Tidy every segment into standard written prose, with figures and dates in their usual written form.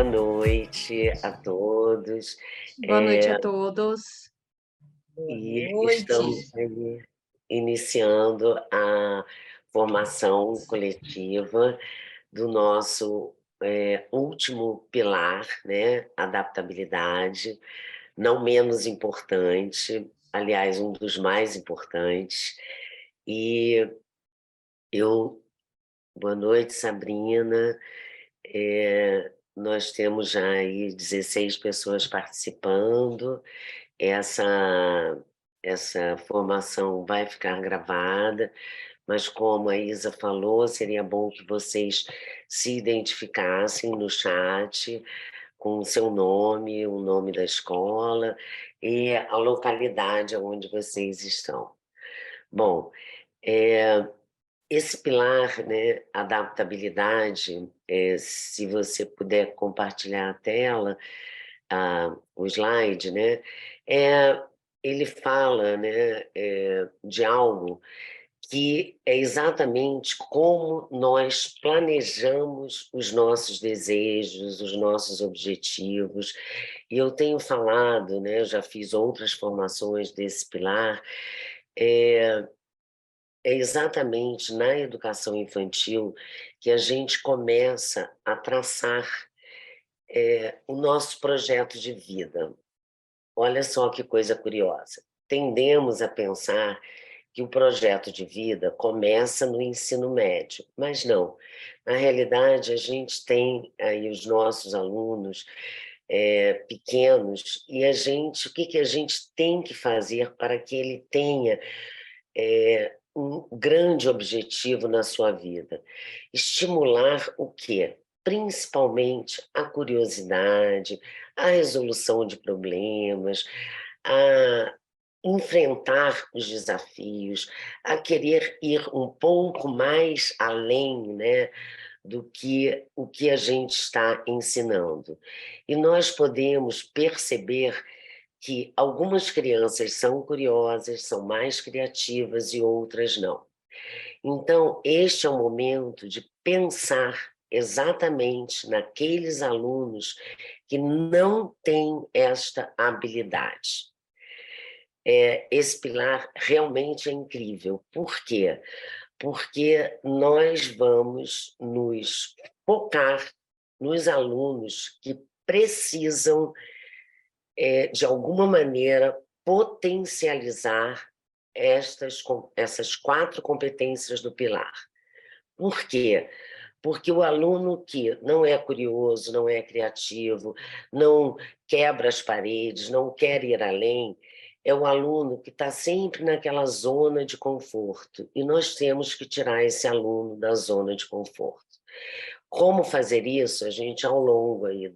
noite a todos. Boa noite a todos. Boa E noite. estamos aí iniciando a formação coletiva do nosso último pilar, né? Adaptabilidade, não menos importante, aliás, um dos mais importantes. E boa noite, Sabrina. Nós temos já aí 16 pessoas participando. Essa formação vai ficar gravada, mas como a Isa falou, seria bom que vocês se identificassem no chat com o seu nome, o nome da escola e a localidade onde vocês estão. Bom, esse pilar, né, adaptabilidade, se você puder compartilhar a tela, o slide, né, ele fala, né, de algo que é exatamente como nós planejamos os nossos desejos, os nossos objetivos. E eu tenho falado, né, eu já fiz outras formações desse pilar, é exatamente na educação infantil que a gente começa a traçar o nosso projeto de vida. Olha só que coisa curiosa. Tendemos a pensar que o projeto de vida começa no ensino médio, mas não. Na realidade, a gente tem aí os nossos alunos pequenos e o que a gente tem que fazer para que ele tenha um grande objetivo na sua vida. Estimular o quê? Principalmente a curiosidade, a resolução de problemas, a enfrentar os desafios, a querer ir um pouco mais além, né, do que o que a gente está ensinando. E nós podemos perceber que algumas crianças são curiosas, são mais criativas e outras não. Então, este é o momento de pensar exatamente naqueles alunos que não têm esta habilidade. Esse pilar realmente é incrível. Por quê? Porque nós vamos nos focar nos alunos que precisam de alguma maneira, potencializar essas 4 competências do pilar. Por quê? Porque o aluno que não é curioso, não é criativo, não quebra as paredes, não quer ir além, é o aluno que está sempre naquela zona de conforto. E nós temos que tirar esse aluno da zona de conforto. Como fazer isso? A gente, ao longo aí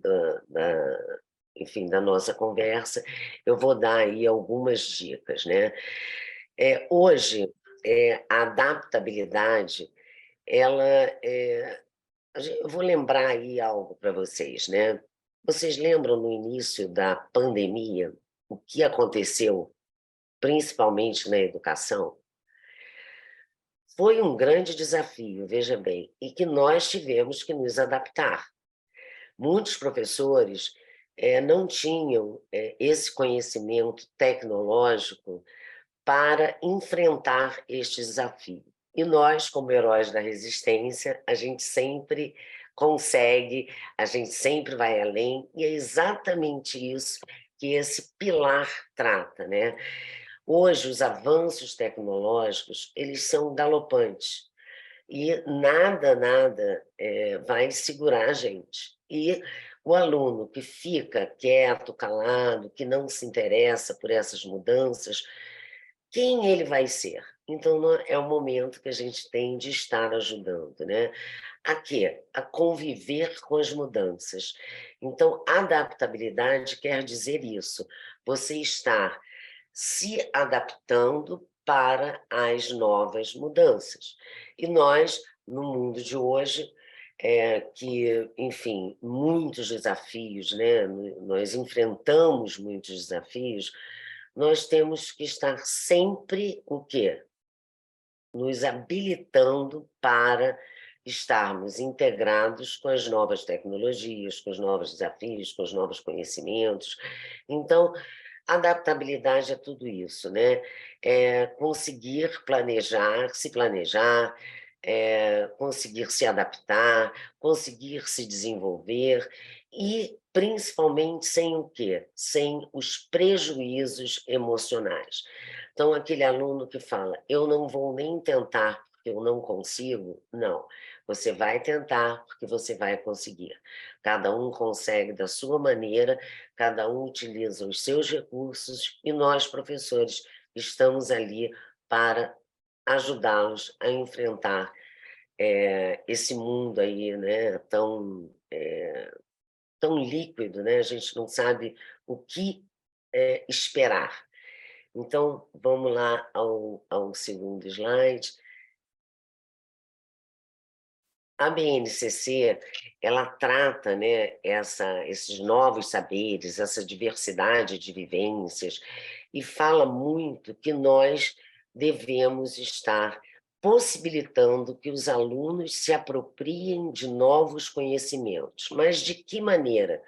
enfim, da nossa conversa, eu vou dar aí algumas dicas, né? Hoje, a adaptabilidade, ela eu vou lembrar aí algo para vocês, né? Vocês lembram no início da pandemia o que aconteceu, principalmente na educação? Foi um grande desafio, veja bem, e que nós tivemos que nos adaptar. Muitos professores não tinham esse conhecimento tecnológico para enfrentar este desafio. E nós, como heróis da resistência, a gente sempre consegue, a gente sempre vai além, e é exatamente isso que esse pilar trata, né? Hoje, os avanços tecnológicos, eles são galopantes, e nada vai segurar a gente. E o aluno que fica quieto, calado, que não se interessa por essas mudanças, quem ele vai ser? Então, é o momento que a gente tem de estar ajudando, né? A quê? A conviver com as mudanças. Então, adaptabilidade quer dizer isso, você estar se adaptando para as novas mudanças. E nós, no mundo de hoje, que, enfim, muitos desafios, né? Nós enfrentamos muitos desafios, nós temos que estar sempre o quê? Nos habilitando para estarmos integrados com as novas tecnologias, com os novos desafios, com os novos conhecimentos. Então, adaptabilidade é tudo isso, né? É conseguir planejar, se planejar, conseguir se adaptar, conseguir se desenvolver e, principalmente, sem o quê? Sem os prejuízos emocionais. Então, aquele aluno que fala, eu não vou nem tentar porque eu não consigo, não. Você vai tentar porque você vai conseguir. Cada um consegue da sua maneira, cada um utiliza os seus recursos e nós, professores, estamos ali para ajudá-los a enfrentar esse mundo aí, né, tão líquido, né? A gente não sabe o que esperar. Então, vamos lá ao segundo slide. A BNCC, ela trata, né, esses novos saberes, essa diversidade de vivências, e fala muito que nós devemos estar possibilitando que os alunos se apropriem de novos conhecimentos. Mas de que maneira?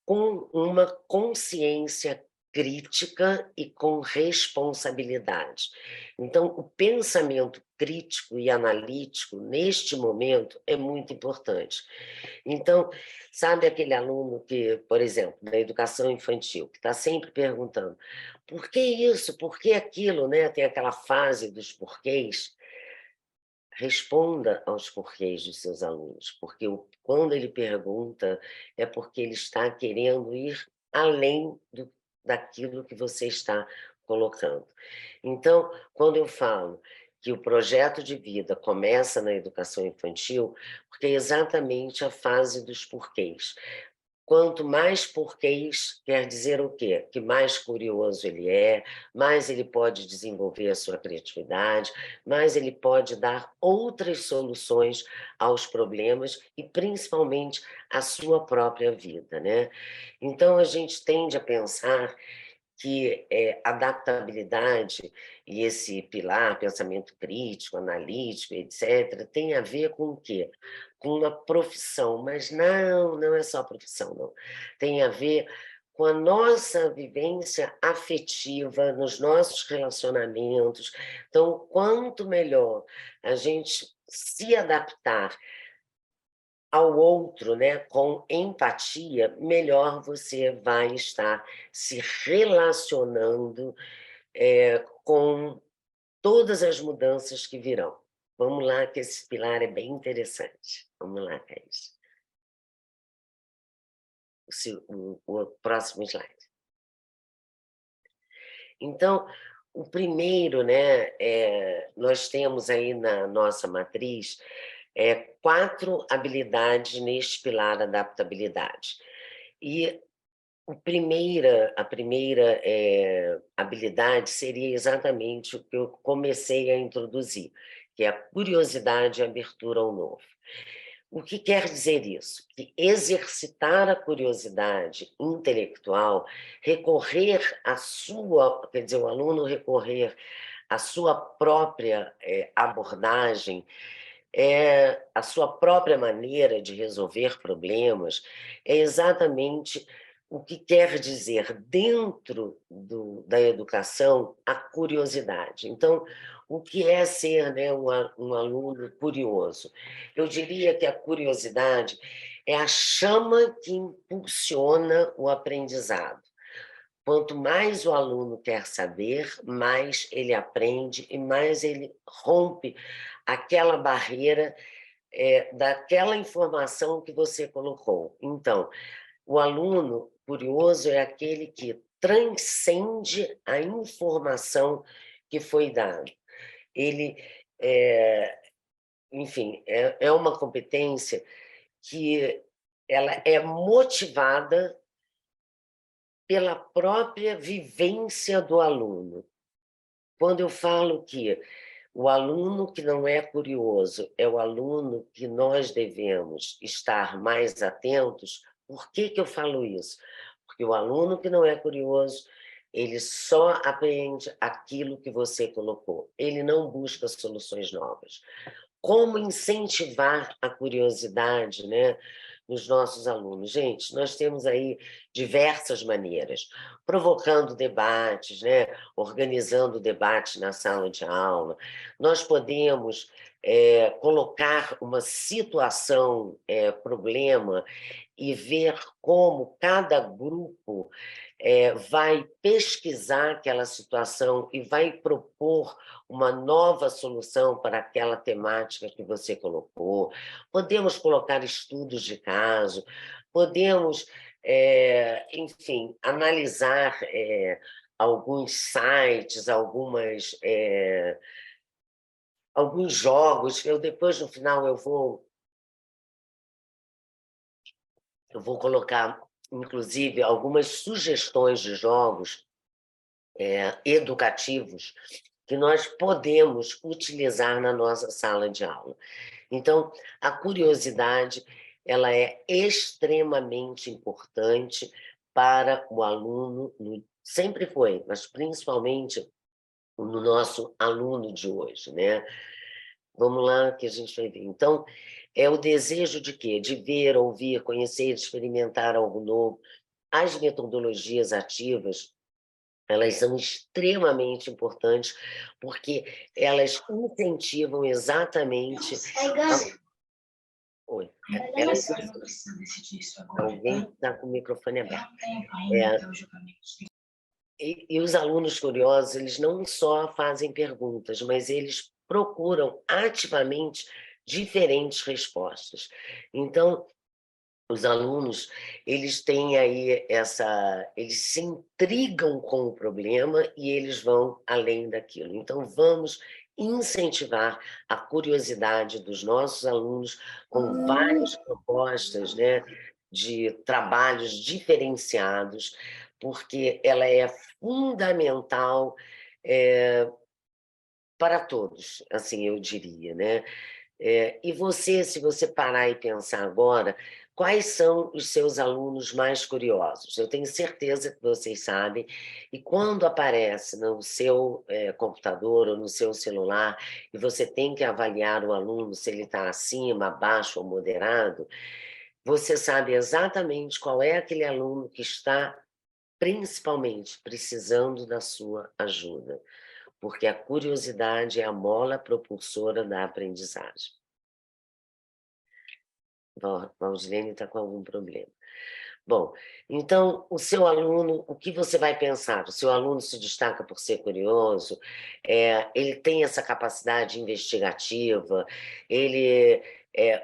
Com uma consciência crítica e com responsabilidade. Então, o pensamento crítico e analítico, neste momento, é muito importante. Então, sabe aquele aluno que, por exemplo, da educação infantil, que está sempre perguntando por que isso, por que aquilo, né? Tem aquela fase dos porquês. Responda aos porquês dos seus alunos, porque quando ele pergunta, é porque ele está querendo ir além daquilo que você está colocando. Então, quando eu falo que o projeto de vida começa na educação infantil, porque é exatamente a fase dos porquês. Quanto mais porquês, quer dizer o quê? Que mais curioso ele é, mais ele pode desenvolver a sua criatividade, mais ele pode dar outras soluções aos problemas e, principalmente, à sua própria vida, né? Então, a gente tende a pensar que adaptabilidade e esse pilar, pensamento crítico, analítico, etc., tem a ver com o quê? Com uma profissão, mas não é só profissão, não. Tem a ver com a nossa vivência afetiva, nos nossos relacionamentos. Então, quanto melhor a gente se adaptar ao outro, né, com empatia, melhor você vai estar se relacionando com todas as mudanças que virão. Vamos lá, que esse pilar é bem interessante. Vamos lá, Thaís. O próximo slide. Então, o primeiro, né, nós temos aí na nossa matriz 4 habilidades neste pilar adaptabilidade. E a primeira habilidade seria exatamente o que eu comecei a introduzir, que é a curiosidade e a abertura ao novo. O que quer dizer isso? Que exercitar a curiosidade intelectual, recorrer à sua, quer dizer, o aluno recorrer à sua própria abordagem, a sua própria maneira de resolver problemas, é exatamente o que quer dizer, dentro da educação, a curiosidade. Então, o que é ser, né, um aluno curioso? Eu diria que a curiosidade é a chama que impulsiona o aprendizado. Quanto mais o aluno quer saber, mais ele aprende e mais ele rompe aquela barreira daquela informação que você colocou. Então, o aluno curioso é aquele que transcende a informação que foi dada. Ele, enfim, é uma competência que ela é motivada pela própria vivência do aluno. Quando eu falo que o aluno que não é curioso é o aluno que nós devemos estar mais atentos, por que eu falo isso? Porque o aluno que não é curioso, ele só aprende aquilo que você colocou, ele não busca soluções novas. como incentivar a curiosidade, né, nos nossos alunos? Gente, nós temos aí diversas maneiras, provocando debates, né, organizando debates na sala de aula. Nós podemos colocar uma situação, problema, e ver como cada grupo vai pesquisar aquela situação e vai propor uma nova solução para aquela temática que você colocou. Podemos colocar estudos de caso, podemos, enfim, analisar alguns sites, alguns jogos. Eu depois, no final, eu vou colocar, inclusive, algumas sugestões de jogos educativos que nós podemos utilizar na nossa sala de aula. Então, a curiosidade, ela é extremamente importante para o aluno, sempre foi, mas principalmente no nosso aluno de hoje, né? Vamos lá que a gente vai ver. Então, é o desejo de quê? De ver, ouvir, conhecer, experimentar algo novo. As metodologias ativas, elas são extremamente importantes, porque elas incentivam exatamente... Oi, elas... Alguém está com o microfone aberto. E os alunos curiosos, eles não só fazem perguntas, mas eles procuram ativamente diferentes respostas. Então, os alunos, eles têm aí eles se intrigam com o problema e eles vão além daquilo. Então, vamos incentivar a curiosidade dos nossos alunos com várias propostas, né, de trabalhos diferenciados, porque ela é fundamental para todos, assim eu diria, né? E você, se você parar e pensar agora, quais são os seus alunos mais curiosos? Eu tenho certeza que vocês sabem, e quando aparece no seu computador ou no seu celular, e você tem que avaliar o aluno, se ele está acima, abaixo ou moderado, você sabe exatamente qual é aquele aluno que está, principalmente, precisando da sua ajuda, porque a curiosidade é a mola propulsora da aprendizagem. Valdilene está com algum problema. Bom, então, o seu aluno, o que você vai pensar? O seu aluno se destaca por ser curioso, ele tem essa capacidade investigativa,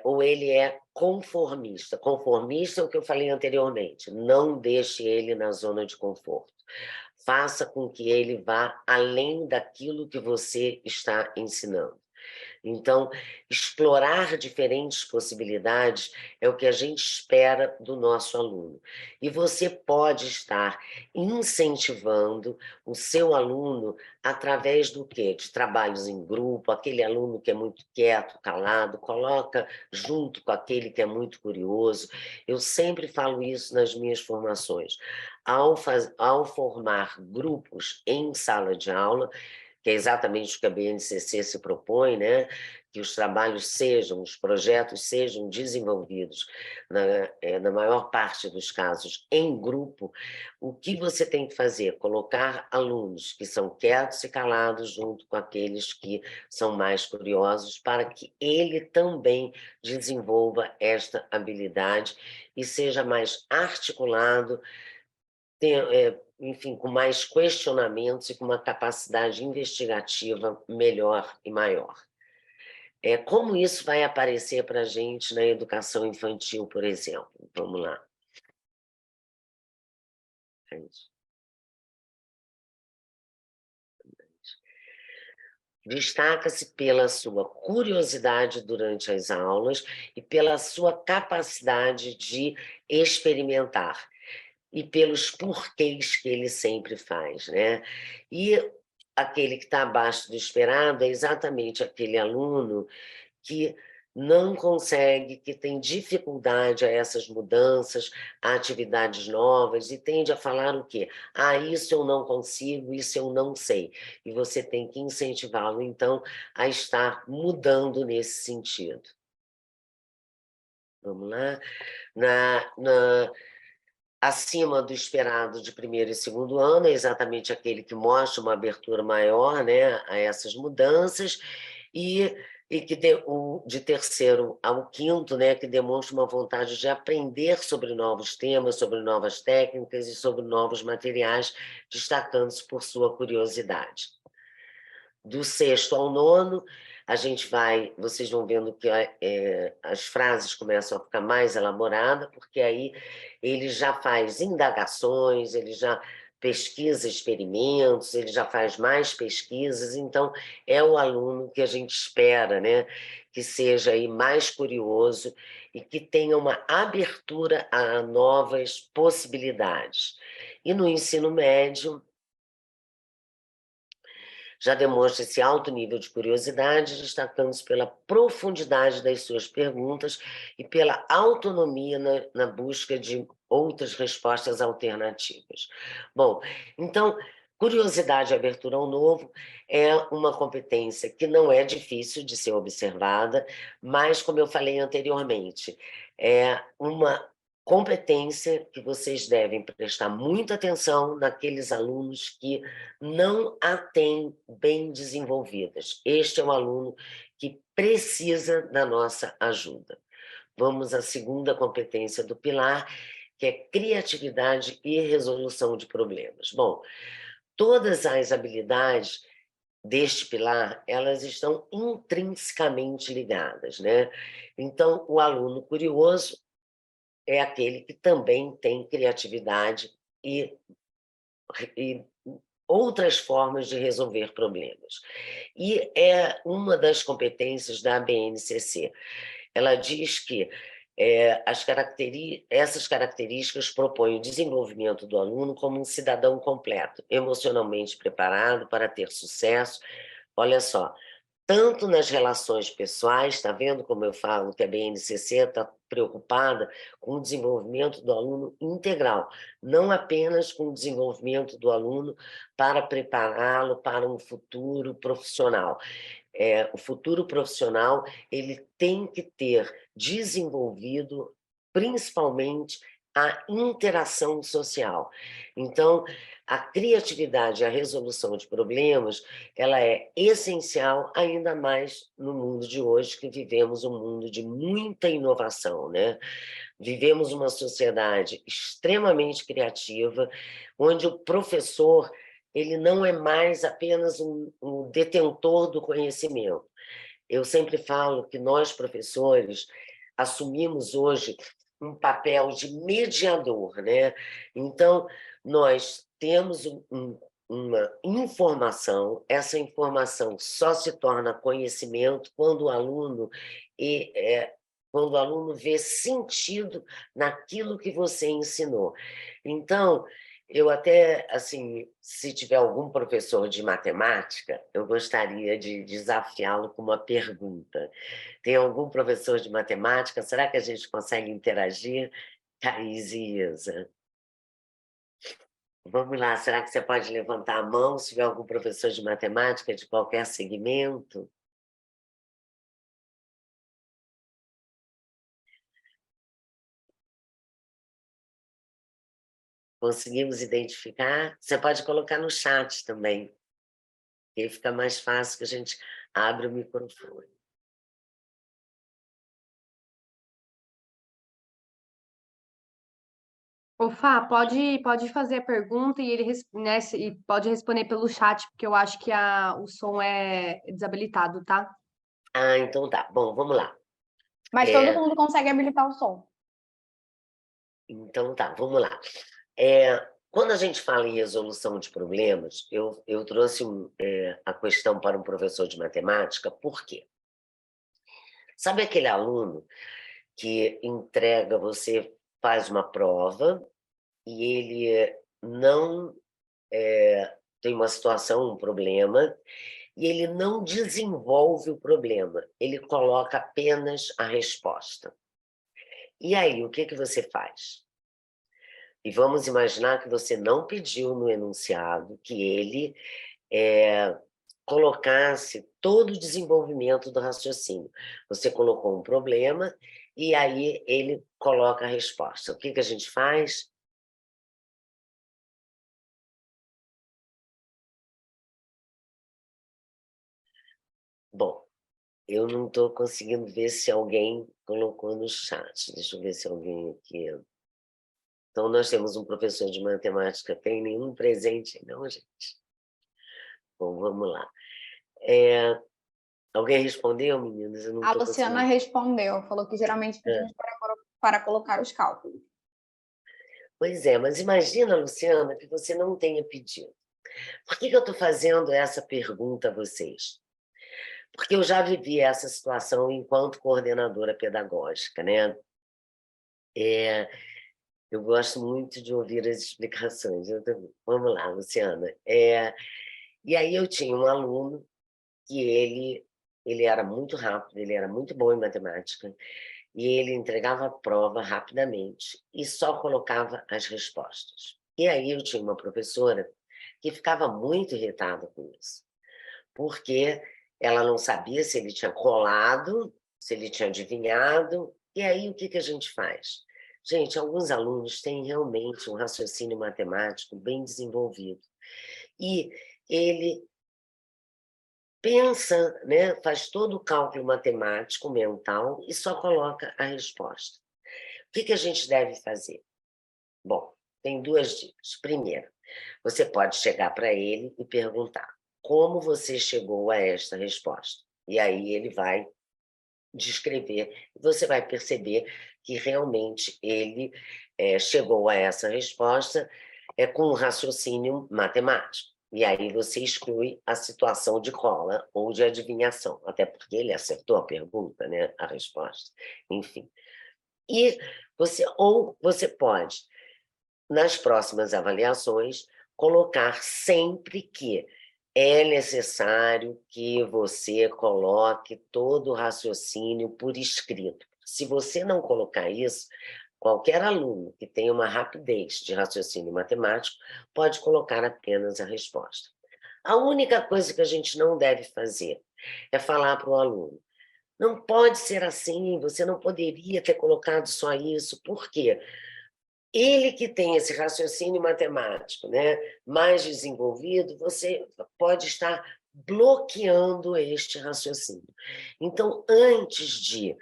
ou ele é conformista. Conformista é o que eu falei anteriormente, não deixe ele na zona de conforto. Faça com que ele vá além daquilo que você está ensinando. Então, explorar diferentes possibilidades é o que a gente espera do nosso aluno. E você pode estar incentivando o seu aluno através do quê? De trabalhos em grupo, aquele aluno que é muito quieto, calado, coloca junto com aquele que é muito curioso. Eu sempre falo isso nas minhas formações. Ao formar grupos em sala de aula, que é exatamente o que a BNCC se propõe, né? Que os trabalhos sejam, os projetos sejam desenvolvidos, na maior parte dos casos, em grupo. O que você tem que fazer? Colocar alunos que são quietos e calados junto com aqueles que são mais curiosos, para que ele também desenvolva esta habilidade e seja mais articulado, enfim, com mais questionamentos e com uma capacidade investigativa melhor e maior. Como isso vai aparecer para a gente na educação infantil, por exemplo? Vamos lá. Destaca-se pela sua curiosidade durante as aulas e pela sua capacidade de experimentar, e pelos porquês que ele sempre faz, né? E aquele que está abaixo do esperado é exatamente aquele aluno que não consegue, que tem dificuldade a essas mudanças, a atividades novas, e tende a falar o quê? Ah, isso eu não consigo, isso eu não sei. E você tem que incentivá-lo, então, a estar mudando nesse sentido. Vamos lá? Acima do esperado de primeiro e segundo ano, é exatamente aquele que mostra uma abertura maior, né, a essas mudanças, e que de terceiro ao quinto, né, que demonstra uma vontade de aprender sobre novos temas, sobre novas técnicas e sobre novos materiais, destacando-se por sua curiosidade. Do sexto ao nono, vocês vão vendo que as frases começam a ficar mais elaboradas, porque aí ele já faz indagações, ele já pesquisa experimentos, ele já faz mais pesquisas, então é o aluno que a gente espera, né, que seja aí mais curioso e que tenha uma abertura a novas possibilidades. E no ensino médio, já demonstra esse alto nível de curiosidade, destacando-se pela profundidade das suas perguntas e pela autonomia na busca de outras respostas alternativas. Bom, então, curiosidade e abertura ao novo é uma competência que não é difícil de ser observada, mas, como eu falei anteriormente, é uma competência que vocês devem prestar muita atenção naqueles alunos que não a têm bem desenvolvidas. Este é um aluno que precisa da nossa ajuda. Vamos à segunda competência do pilar, que é criatividade e resolução de problemas. Bom, todas as habilidades deste pilar, elas estão intrinsecamente ligadas, né? Então, o aluno curioso é aquele que também tem criatividade e outras formas de resolver problemas. E é uma das competências da BNCC. Ela diz que essas características propõem o desenvolvimento do aluno como um cidadão completo, emocionalmente preparado para ter sucesso. Olha só, tanto nas relações pessoais, está vendo como eu falo que a BNCC está preocupada com o desenvolvimento do aluno integral, não apenas com o desenvolvimento do aluno para prepará-lo para um futuro profissional. O futuro profissional ele tem que ter desenvolvido principalmente a interação social. Então, a criatividade e a resolução de problemas, ela é essencial, ainda mais no mundo de hoje, que vivemos um mundo de muita inovação, né? Vivemos uma sociedade extremamente criativa, onde o professor ele não é mais apenas um detentor do conhecimento. Eu sempre falo que nós, professores, assumimos hoje um papel de mediador, né? Então, nós temos uma informação, essa informação só se torna conhecimento quando o aluno vê sentido naquilo que você ensinou. Então, eu até, assim, se tiver algum professor de matemática, eu gostaria de desafiá-lo com uma pergunta. Tem algum professor de matemática? Será que a gente consegue interagir? Thaís e Isa. Vamos lá, será que você pode levantar a mão se tiver algum professor de matemática de qualquer segmento? Conseguimos identificar? Você pode colocar no chat também, que aí fica mais fácil que a gente abre o microfone. Ô, Fá, pode fazer a pergunta e né, e pode responder pelo chat, porque eu acho que o som é desabilitado, tá? Ah, então tá. Bom, vamos lá. Mas todo mundo consegue habilitar o som. Então tá, vamos lá. Quando a gente fala em resolução de problemas, eu trouxe a questão para um professor de matemática, por quê? Sabe aquele aluno que você faz uma prova e ele não tem uma situação, um problema, e ele não desenvolve o problema, ele coloca apenas a resposta. E aí, o que você faz? E vamos imaginar que você não pediu no enunciado que ele colocasse todo o desenvolvimento do raciocínio. Você colocou um problema e aí ele coloca a resposta. O que a gente faz? Bom, eu não estou conseguindo ver se alguém colocou no chat. Deixa eu ver se alguém aqui... Então, nós temos um professor de matemática, tem nenhum presente? Não, gente. Bom, vamos lá. Alguém respondeu, meninas? Eu não A estou Luciana conseguindo. respondeu, falou que geralmente pedimos para colocar os cálculos. Pois é, mas imagina, Luciana, que você não tenha pedido. Por que eu estou fazendo essa pergunta a vocês? Porque eu já vivi essa situação enquanto coordenadora pedagógica, né? Eu gosto muito de ouvir as explicações. Vamos lá, Luciana. E aí eu tinha um aluno que ele era muito rápido, ele era muito bom em matemática, e ele entregava a prova rapidamente e só colocava as respostas. E aí eu tinha uma professora que ficava muito irritada com isso, porque ela não sabia se ele tinha colado, se ele tinha adivinhado, e aí o que a gente faz? Gente, alguns alunos têm realmente um raciocínio matemático bem desenvolvido, e ele pensa, né, faz todo o cálculo matemático, mental, e só coloca a resposta. O que a gente deve fazer? Bom, tem duas dicas. Primeiro, você pode chegar para ele e perguntar: como você chegou a esta resposta? E aí ele vai descrever, e você vai perceber que realmente ele chegou a essa resposta com um raciocínio matemático. E aí você exclui a situação de cola ou de adivinhação, até porque ele acertou a pergunta, né, a resposta. Enfim. E você pode, nas próximas avaliações, colocar sempre que é necessário que você coloque todo o raciocínio por escrito. Se você não colocar isso, qualquer aluno que tenha uma rapidez de raciocínio matemático pode colocar apenas a resposta. A única coisa que a gente não deve fazer é falar para o aluno: não pode ser assim, você não poderia ter colocado só isso. Por quê? Ele que tem esse raciocínio matemático, né, mais desenvolvido, você pode estar bloqueando este raciocínio. Então, antes de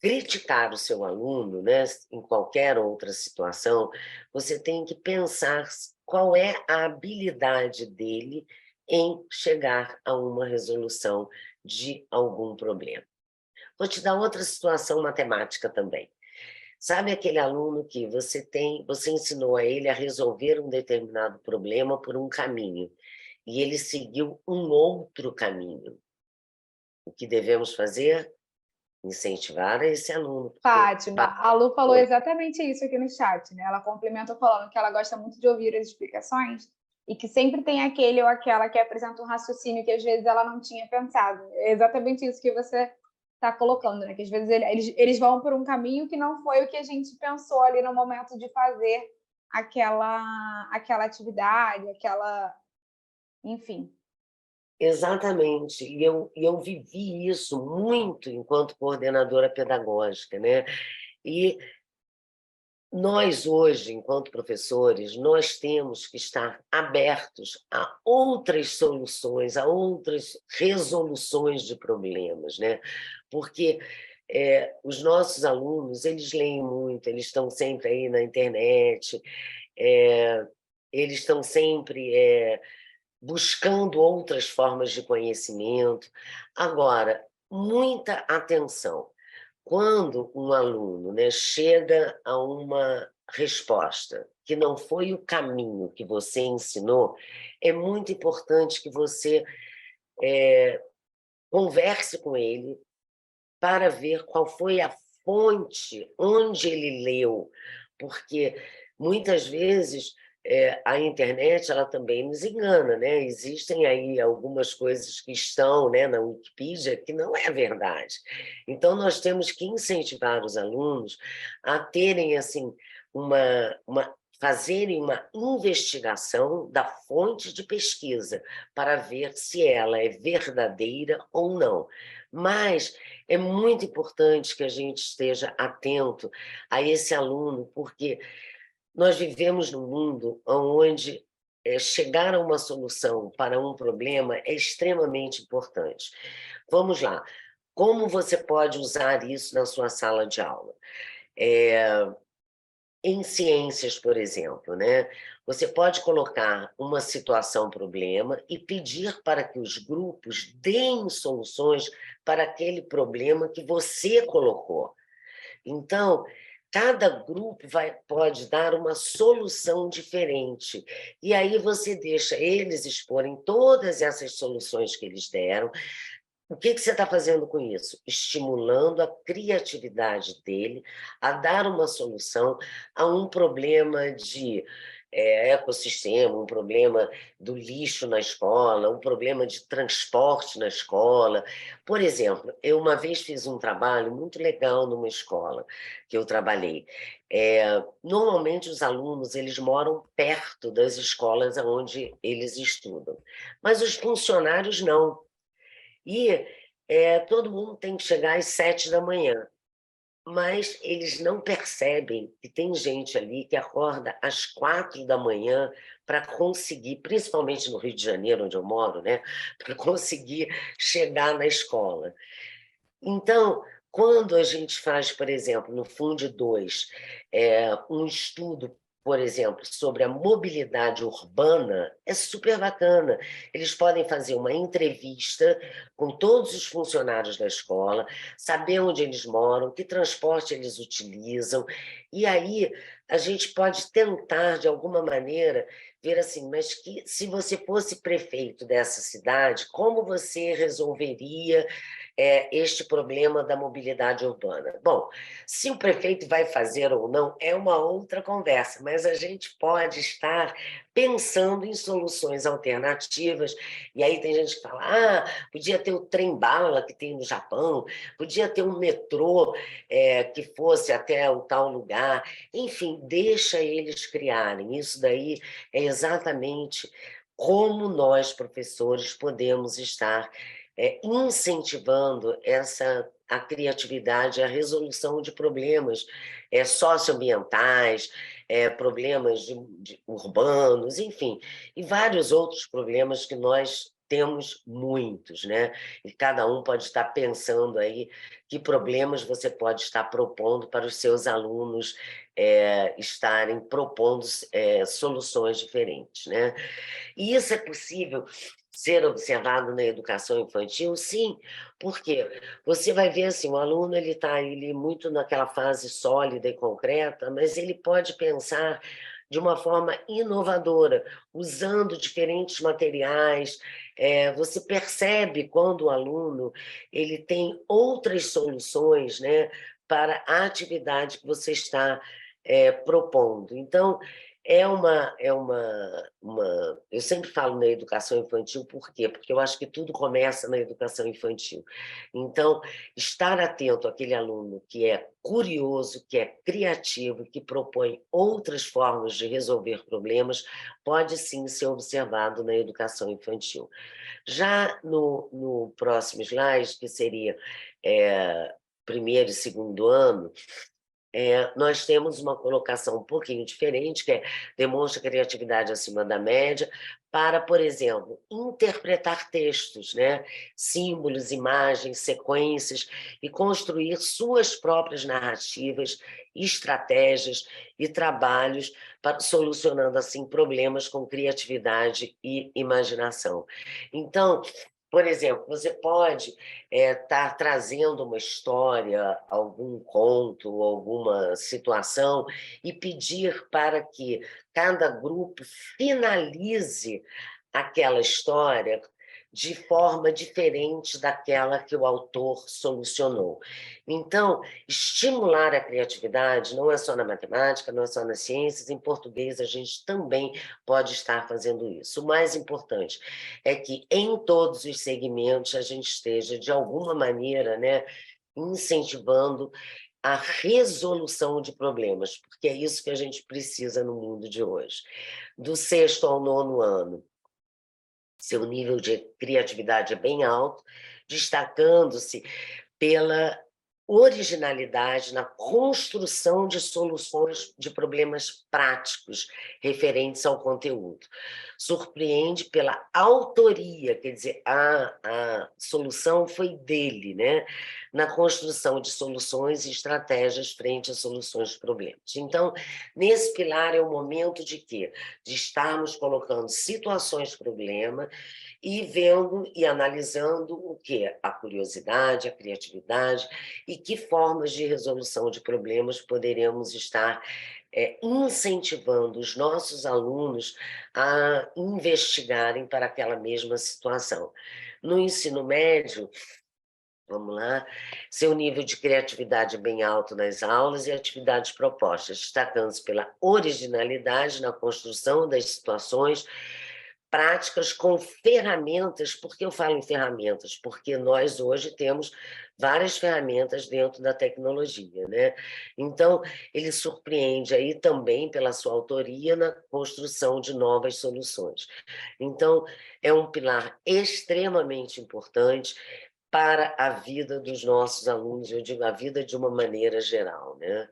criticar o seu aluno, né, em qualquer outra situação, você tem que pensar qual é a habilidade dele em chegar a uma resolução de algum problema. Vou te dar outra situação matemática também. Sabe aquele aluno que você ensinou a ele a resolver um determinado problema por um caminho, e ele seguiu um outro caminho? O que devemos fazer? Incentivar esse aluno. Fátima, a Lu falou exatamente isso aqui no chat, né? Ela complementou falando que ela gosta muito de ouvir as explicações e que sempre tem aquele ou aquela que apresenta um raciocínio que às vezes ela não tinha pensado. É exatamente isso que você está colocando, né? Que às vezes eles vão por um caminho que não foi o que a gente pensou ali no momento de fazer aquela atividade, enfim. Exatamente, e eu vivi isso muito enquanto coordenadora pedagógica, né? E nós hoje, enquanto professores, nós temos que estar abertos a outras soluções, a outras resoluções de problemas, né? Porque os nossos alunos, eles leem muito, eles estão sempre aí na internet, eles estão sempre buscando outras formas de conhecimento. Agora, muita atenção. Quando um aluno, né, chega a uma resposta que não foi o caminho que você ensinou, é muito importante que você converse com ele para ver qual foi a fonte, onde ele leu, porque muitas vezes a internet ela também nos engana, né? Existem aí algumas coisas que estão, né, na Wikipedia que não é verdade. Então, nós temos que incentivar os alunos a terem assim, fazerem uma investigação da fonte de pesquisa para ver se ela é verdadeira ou não. Mas é muito importante que a gente esteja atento a esse aluno, porque nós vivemos num mundo onde chegar a uma solução para um problema é extremamente importante. Vamos lá. Como você pode usar isso na sua sala de aula? Em ciências, por exemplo, né? Você pode colocar uma situação, problema, e pedir para que os grupos deem soluções para aquele problema que você colocou. Então, cada grupo pode dar uma solução diferente. E aí você deixa eles exporem todas essas soluções que eles deram. O que você está fazendo com isso? Estimulando a criatividade dele a dar uma solução a um problema de ecossistema, um problema do lixo na escola, um problema de transporte na escola. Por exemplo, eu uma vez fiz um trabalho muito legal numa escola que eu trabalhei. Normalmente os alunos eles moram perto das escolas onde eles estudam, mas os funcionários não. E todo mundo tem que chegar às 7 da manhã, mas eles não percebem que tem gente ali que acorda às 4 da manhã para conseguir, principalmente no Rio de Janeiro, onde eu moro, né, para conseguir chegar na escola. Então, quando a gente faz, por exemplo, no Funde 2, um estudo, por exemplo, sobre a mobilidade urbana, é super bacana. Eles podem fazer uma entrevista com todos os funcionários da escola, saber onde eles moram, que transporte eles utilizam, e aí a gente pode tentar, de alguma maneira, ver assim, mas que se você fosse prefeito dessa cidade, como você resolveria este problema da mobilidade urbana? Bom, se o prefeito vai fazer ou não é uma outra conversa, mas a gente pode estar pensando em soluções alternativas, e aí tem gente que fala, podia ter o trem-bala que tem no Japão, podia ter um metrô que fosse até o tal lugar, enfim, deixa eles criarem, isso daí é exatamente como nós, professores, podemos estar incentivando a criatividade, a resolução de problemas socioambientais, problemas urbanos, enfim, e vários outros problemas que nós temos muitos, né? E cada um pode estar pensando aí que problemas você pode estar propondo para os seus alunos estarem propondo soluções diferentes, né? E isso é possível ser observado na educação infantil? Sim, porque você vai ver assim, o aluno ele está muito naquela fase sólida e concreta, mas ele pode pensar de uma forma inovadora, usando diferentes materiais. Você percebe quando o aluno ele tem outras soluções, né, para a atividade que você está propondo. Então, eu sempre falo na educação infantil, por quê? Porque eu acho que tudo começa na educação infantil. Então, estar atento àquele aluno que é curioso, que é criativo, que propõe outras formas de resolver problemas, pode sim ser observado na educação infantil. Já no próximo slide, que seria primeiro e segundo ano, nós temos uma colocação um pouquinho diferente, que demonstra criatividade acima da média, para, por exemplo, interpretar textos, né? Símbolos, imagens, sequências, e construir suas próprias narrativas, estratégias e trabalhos, solucionando, assim, problemas com criatividade e imaginação. Então, por exemplo, você pode estar trazendo uma história, algum conto, alguma situação, e pedir para que cada grupo finalize aquela história de forma diferente daquela que o autor solucionou. Então, estimular a criatividade não é só na matemática, não é só nas ciências, em português a gente também pode estar fazendo isso. O mais importante é que em todos os segmentos a gente esteja, de alguma maneira, né, incentivando a resolução de problemas, porque é isso que a gente precisa no mundo de hoje. Do 6º ao 9º ano, seu nível de criatividade é bem alto, destacando-se pela originalidade na construção de soluções de problemas práticos referentes ao conteúdo. Surpreende pela autoria, quer dizer, a solução foi dele, né? Na construção de soluções e estratégias frente a soluções de problemas. Então, nesse pilar é o momento de quê? De estarmos colocando situações de problema e vendo e analisando o quê? A curiosidade, a criatividade e que formas de resolução de problemas poderemos estar incentivando os nossos alunos a investigarem para aquela mesma situação. No ensino médio, vamos lá, seu nível de criatividade bem alto nas aulas e atividades propostas, destacando-se pela originalidade na construção das situações práticas com ferramentas. Por que eu falo em ferramentas? Porque nós hoje temos várias ferramentas dentro da tecnologia, né? Então, ele surpreende aí também pela sua autoria na construção de novas soluções. Então, é um pilar extremamente importante para a vida dos nossos alunos, eu digo a vida de uma maneira geral, né?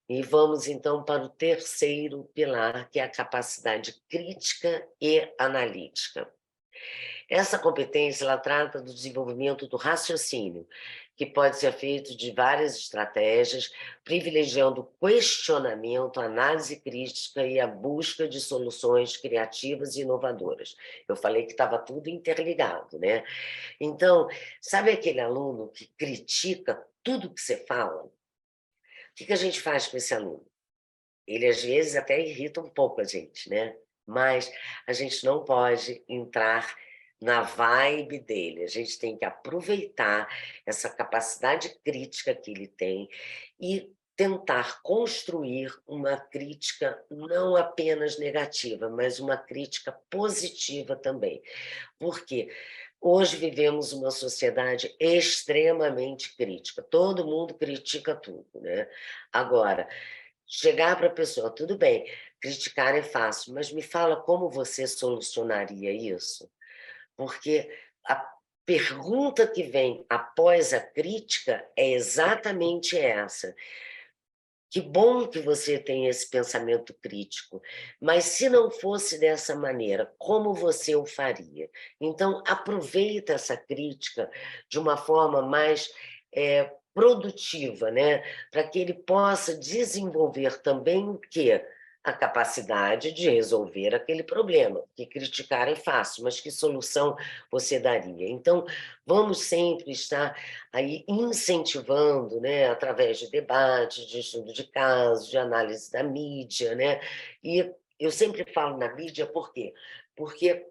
E vamos, então, para o 3º pilar, que é a capacidade crítica e analítica. Essa competência, ela trata do desenvolvimento do raciocínio, que pode ser feito de várias estratégias, privilegiando o questionamento, a análise crítica e a busca de soluções criativas e inovadoras. Eu falei que estava tudo interligado, né? Então, sabe aquele aluno que critica tudo que você fala? O que a gente faz com esse aluno? Ele, às vezes, até irrita um pouco a gente, né? Mas a gente não pode entrar na vibe dele. A gente tem que aproveitar essa capacidade crítica que ele tem e tentar construir uma crítica não apenas negativa, mas uma crítica positiva também. Por quê? Hoje vivemos uma sociedade extremamente crítica. Todo mundo critica tudo, né? Agora, chegar para a pessoa, tudo bem, criticar é fácil, mas me fala como você solucionaria isso? Porque a pergunta que vem após a crítica é exatamente essa. Que bom que você tem esse pensamento crítico, mas se não fosse dessa maneira, como você o faria? Então, aproveita essa crítica de uma forma mais produtiva, né? Para que ele possa desenvolver também o quê? A capacidade de resolver aquele problema, porque criticar é fácil, mas que solução você daria? Então, vamos sempre estar aí incentivando, né, através de debates, de estudo de casos, de análise da mídia, né? E eu sempre falo na mídia, por quê? Porque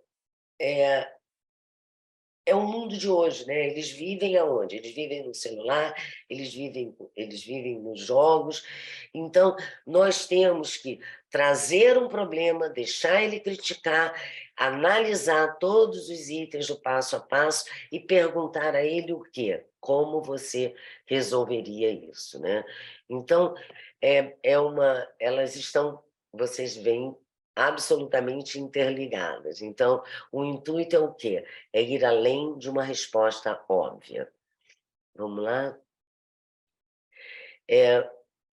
é o mundo de hoje, né? Eles vivem aonde? Eles vivem no celular, eles vivem nos jogos. Então, nós temos que trazer um problema, deixar ele criticar, analisar todos os itens do passo a passo e perguntar a ele o quê? Como você resolveria isso, né? Então, elas estão, vocês veem, absolutamente interligadas. Então, o intuito é o quê? É ir além de uma resposta óbvia. Vamos lá?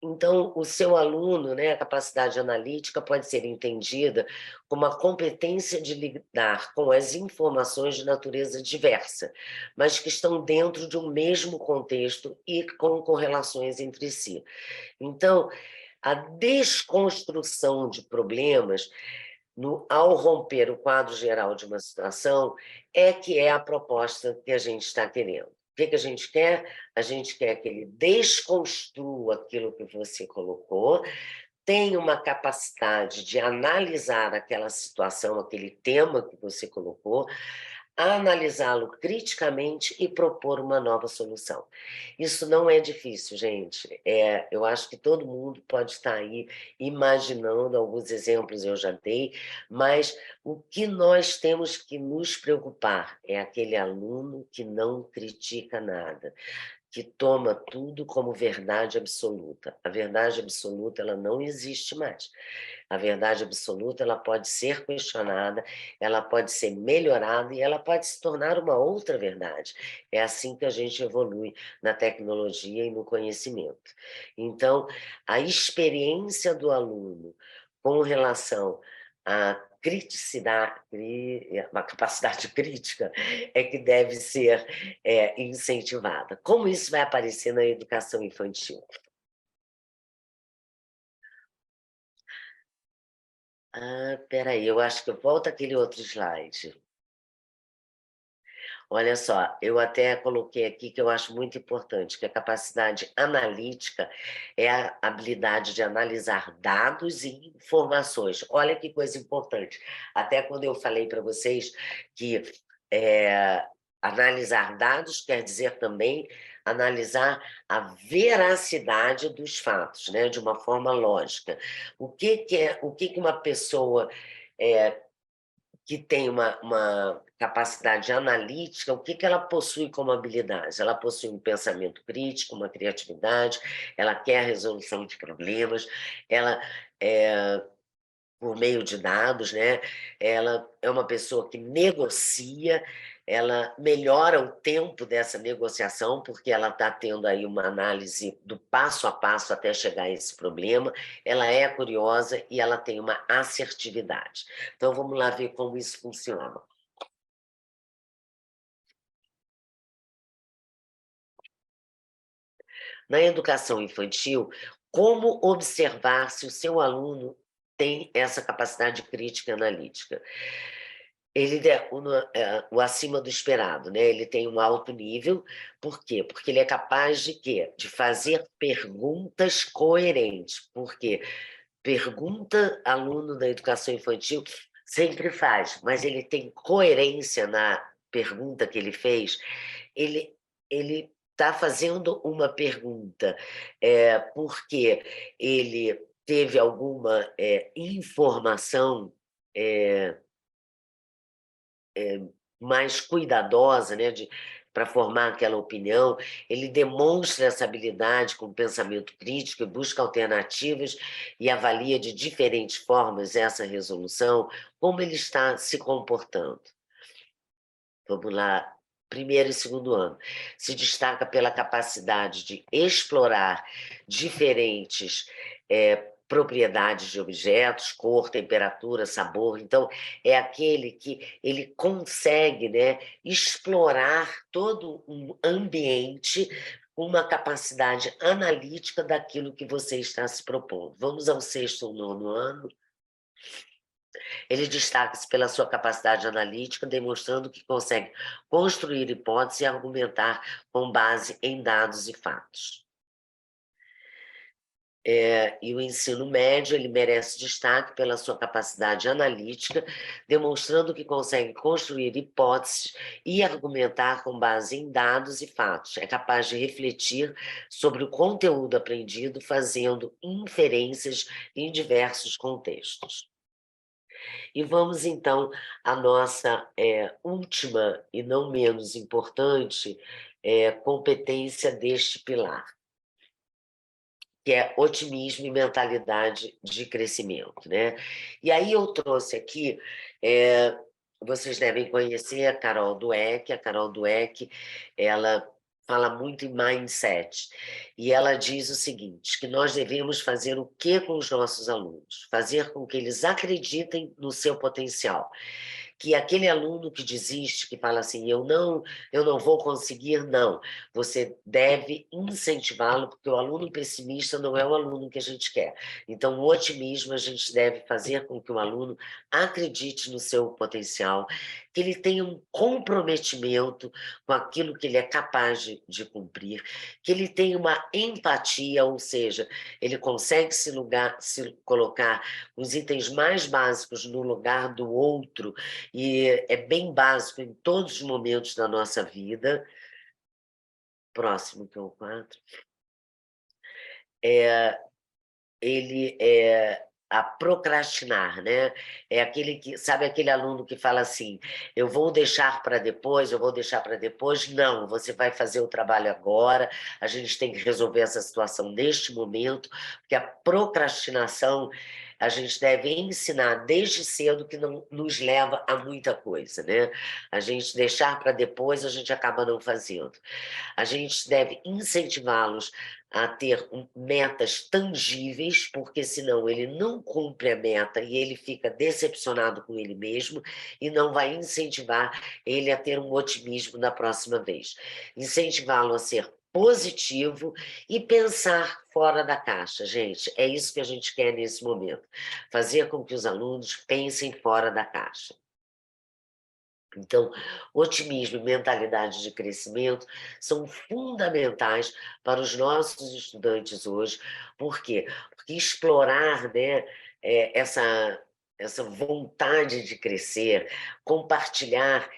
Então, o seu aluno, né, a capacidade analítica pode ser entendida como a competência de lidar com as informações de natureza diversa, mas que estão dentro de um mesmo contexto e com correlações entre si. Então, a desconstrução de problemas ao romper o quadro geral de uma situação, que é a proposta que a gente está querendo. O que a gente quer? A gente quer que ele desconstrua aquilo que você colocou, tenha uma capacidade de analisar aquela situação, aquele tema que você colocou, a analisá-lo criticamente e propor uma nova solução. Isso não é difícil, gente. Eu acho que todo mundo pode estar aí imaginando, alguns exemplos eu já dei, mas o que nós temos que nos preocupar é aquele aluno que não critica nada, que toma tudo como verdade absoluta. A verdade absoluta, ela não existe mais. A verdade absoluta, ela pode ser questionada, ela pode ser melhorada e ela pode se tornar uma outra verdade. É assim que a gente evolui na tecnologia e no conhecimento. Então, a experiência do aluno com relação à criticidade, a capacidade crítica, é que deve ser incentivada. Como isso vai aparecer na educação infantil? Peraí, eu acho que volta aquele outro slide. Olha só, eu até coloquei aqui que eu acho muito importante, que a capacidade analítica é a habilidade de analisar dados e informações. Olha que coisa importante. Até quando eu falei para vocês que analisar dados quer dizer também analisar a veracidade dos fatos, né, de uma forma lógica. O que que uma pessoa que tem uma capacidade analítica, o que ela possui como habilidades? Ela possui um pensamento crítico, uma criatividade, ela quer a resolução de problemas, ela, por meio de dados, né? Ela é uma pessoa que negocia, ela melhora o tempo dessa negociação, porque ela está tendo aí uma análise do passo a passo até chegar a esse problema, ela é curiosa e ela tem uma assertividade. Então, vamos lá ver como isso funciona. Na educação infantil, como observar se o seu aluno tem essa capacidade crítica e analítica? Ele é o acima do esperado, né? Ele tem um alto nível, por quê? Porque ele é capaz de quê? De fazer perguntas coerentes, porque pergunta aluno da educação infantil sempre faz, mas ele tem coerência na pergunta que ele fez, ele está fazendo uma pergunta porque ele teve alguma informação mais cuidadosa, né, para formar aquela opinião, ele demonstra essa habilidade com pensamento crítico e busca alternativas e avalia de diferentes formas essa resolução, como ele está se comportando. Vamos lá, primeiro e segundo ano. Se destaca pela capacidade de explorar diferentes propriedades de objetos, cor, temperatura, sabor. Então, é aquele que ele consegue, né, explorar todo um ambiente com uma capacidade analítica daquilo que você está se propondo. Vamos ao sexto ou nono ano. Ele destaca-se pela sua capacidade analítica, demonstrando que consegue construir hipóteses e argumentar com base em dados e fatos. E o ensino médio, ele merece destaque pela sua capacidade analítica, demonstrando que consegue construir hipóteses e argumentar com base em dados e fatos. É capaz de refletir sobre o conteúdo aprendido, fazendo inferências em diversos contextos. E vamos, então, à nossa última e não menos importante competência deste pilar, que é otimismo e mentalidade de crescimento, né? E aí eu trouxe aqui, vocês devem conhecer a Carol Dweck. A Carol Dweck, ela fala muito em mindset, e ela diz o seguinte, que nós devemos fazer o que com os nossos alunos? Fazer com que eles acreditem no seu potencial, que aquele aluno que desiste, que fala assim, eu não vou conseguir, não. Você deve incentivá-lo, porque o aluno pessimista não é o aluno que a gente quer. Então, o otimismo, a gente deve fazer com que o aluno acredite no seu potencial, que ele tenha um comprometimento com aquilo que ele é capaz de cumprir, que ele tenha uma empatia, ou seja, ele consegue se colocar os itens mais básicos no lugar do outro, e é bem básico em todos os momentos da nossa vida. Próximo, que é o 4. Ele é a procrastinar, né? É aquele que, sabe aquele aluno que fala assim, eu vou deixar para depois, eu vou deixar para depois. Não, você vai fazer o trabalho agora, a gente tem que resolver essa situação neste momento, porque a procrastinação a gente deve ensinar desde cedo que não nos leva a muita coisa, né? A gente deixar para depois, a gente acaba não fazendo. A gente deve incentivá-los a ter metas tangíveis, porque senão ele não cumpre a meta e ele fica decepcionado com ele mesmo e não vai incentivar ele a ter um otimismo na próxima vez. Incentivá-lo a ser positivo e pensar fora da caixa, gente. É isso que a gente quer nesse momento. Fazer com que os alunos pensem fora da caixa. Então, otimismo e mentalidade de crescimento são fundamentais para os nossos estudantes hoje. Por quê? Porque explorar, né, essa vontade de crescer, compartilhar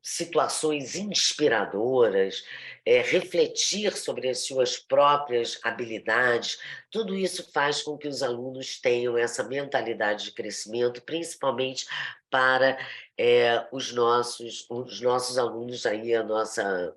situações inspiradoras, refletir sobre as suas próprias habilidades, tudo isso faz com que os alunos tenham essa mentalidade de crescimento, principalmente para os nossos alunos aí, a nossa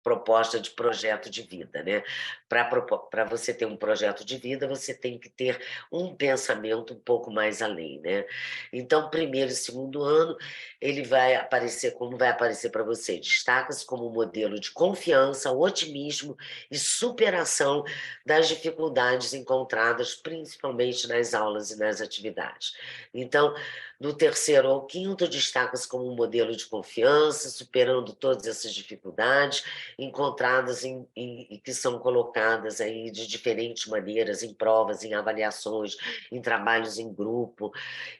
proposta de projeto de vida, né? Para você ter um projeto de vida, você tem que ter um pensamento um pouco mais além, né? Então, primeiro e segundo ano, ele vai aparecer, como vai aparecer para você? Destaca-se como um modelo de confiança, otimismo e superação das dificuldades encontradas, principalmente nas aulas e nas atividades. Então, do terceiro ao quinto, destaca-se como um modelo de confiança, superando todas essas dificuldades encontradas e que são colocadas aí de diferentes maneiras em provas, em avaliações, em trabalhos em grupo.